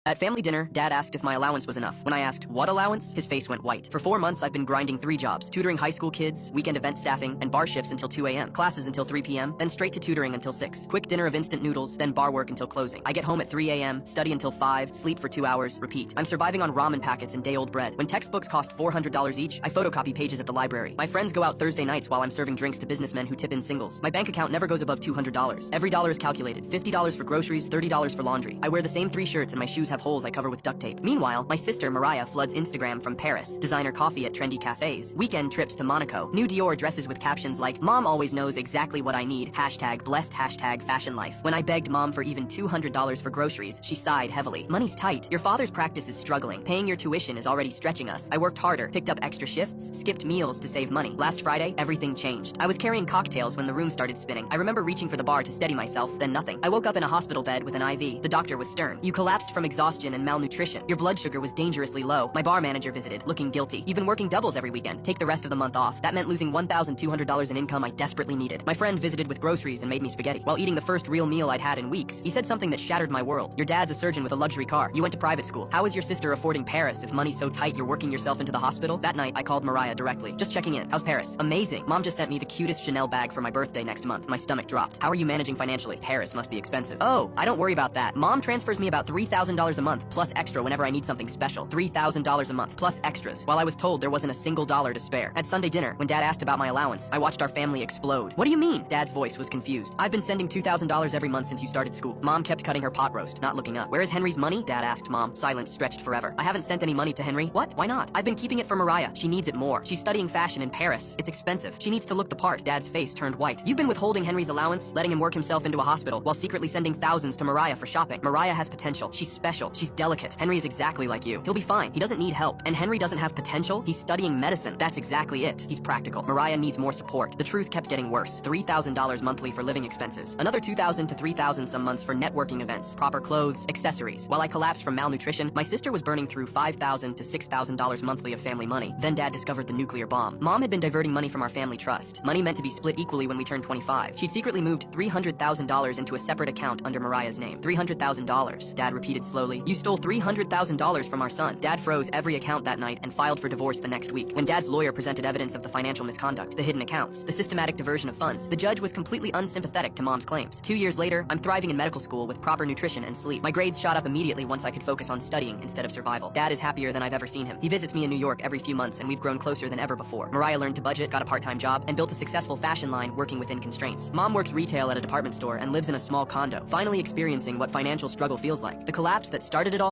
At family dinner, Dad asked if my allowance was enough. When I asked, what allowance? His face went white. For 4 months, I've been grinding 3 jobs. Tutoring high school kids, weekend event staffing, and bar shifts until 2 a.m. Classes until 3 p.m., then straight to tutoring until 6. Quick dinner of instant noodles, then bar work until closing. I get home at 3 a.m., study until 5, sleep for 2 hours, repeat. I'm surviving on ramen packets and day-old bread. When textbooks cost $400 each, I photocopy pages at the library. My friends go out Thursday nights while I'm serving drinks to businessmen who tip in singles. My bank account never goes above $200. Every dollar is calculated. $50 for groceries, $30 for laundry. I wear the same 3 shirts and my shoes have holes I cover with duct tape. Meanwhile, my sister Mariah floods Instagram from Paris, designer coffee at trendy cafes, weekend trips to Monaco, new Dior dresses with captions like, "Mom always knows exactly what I need, hashtag blessed, hashtag fashion life." When I begged Mom for even $200 for groceries, she sighed heavily. Money's tight. Your father's practice is struggling. Paying your tuition is already stretching us. I worked harder, picked up extra shifts, skipped meals to save money. Last Friday, everything changed. I was carrying cocktails when the room started spinning. I remember reaching for the bar to steady myself, then nothing. I woke up in a hospital bed with an IV. The doctor was stern. "You collapsed from exhaustion and malnutrition. Your blood sugar was dangerously low." My bar manager visited, looking guilty. "You've been working doubles every weekend. Take the rest of the month off." That meant losing $1,200 in income I desperately needed. My friend visited with groceries and made me spaghetti. While eating the first real meal I'd had in weeks, he said something that shattered my world. "Your dad's a surgeon with a luxury car. You went to private school. How is your sister affording Paris if money's so tight you're working yourself into the hospital?" That night, I called Mariah directly. "Just checking in. How's Paris?" "Amazing. Mom just sent me the cutest Chanel bag for my birthday next month." My stomach dropped. "How are you managing financially?" "Paris must be expensive." "Oh, I don't worry about that. Mom transfers me about $3,000 a month, plus extra whenever I need something special. $3,000 a month, plus extras." While I was told there wasn't a single dollar to spare. At Sunday dinner, when Dad asked about my allowance, I watched our family explode. "What do you mean?" Dad's voice was confused. "I've been sending $2,000 every month since you started school." Mom kept cutting her pot roast, not looking up. "Where is Henry's money?" Dad asked Mom. Silence stretched forever. "I haven't sent any money to Henry." "What? Why not?" "I've been keeping it for Mariah. She needs it more. She's studying fashion in Paris. It's expensive. She needs to look the part." Dad's face turned white. "You've been withholding Henry's allowance, letting him work himself into a hospital, while secretly sending thousands to Mariah for shopping. Mariah has potential. She's special. She's delicate. Henry is exactly like you. He'll be fine. He doesn't need help. And Henry doesn't have potential. He's studying medicine. That's exactly it. He's practical. Mariah needs more support." The truth kept getting worse. $3,000 monthly for living expenses. Another $2,000 to $3,000 some months for networking events, proper clothes, accessories. While I collapsed from malnutrition, my sister was burning through $5,000 to $6,000 monthly of family money. Then Dad discovered the nuclear bomb. Mom had been diverting money from our family trust. Money meant to be split equally when we turned 25. She'd secretly moved $300,000 into a separate account under Mariah's name. $300,000. Dad repeated slowly. "You stole $300,000 from our son." Dad froze every account that night and filed for divorce the next week. When Dad's lawyer presented evidence of the financial misconduct, the hidden accounts, the systematic diversion of funds, the judge was completely unsympathetic to Mom's claims. 2 years later, I'm thriving in medical school with proper nutrition and sleep. My grades shot up immediately once I could focus on studying instead of survival. Dad is happier than I've ever seen him. He visits me in New York every few months and we've grown closer than ever before. Mariah learned to budget, got a part-time job, and built a successful fashion line working within constraints. Mom works retail at a department store and lives in a small condo, finally experiencing what financial struggle feels like. The collapse that started it all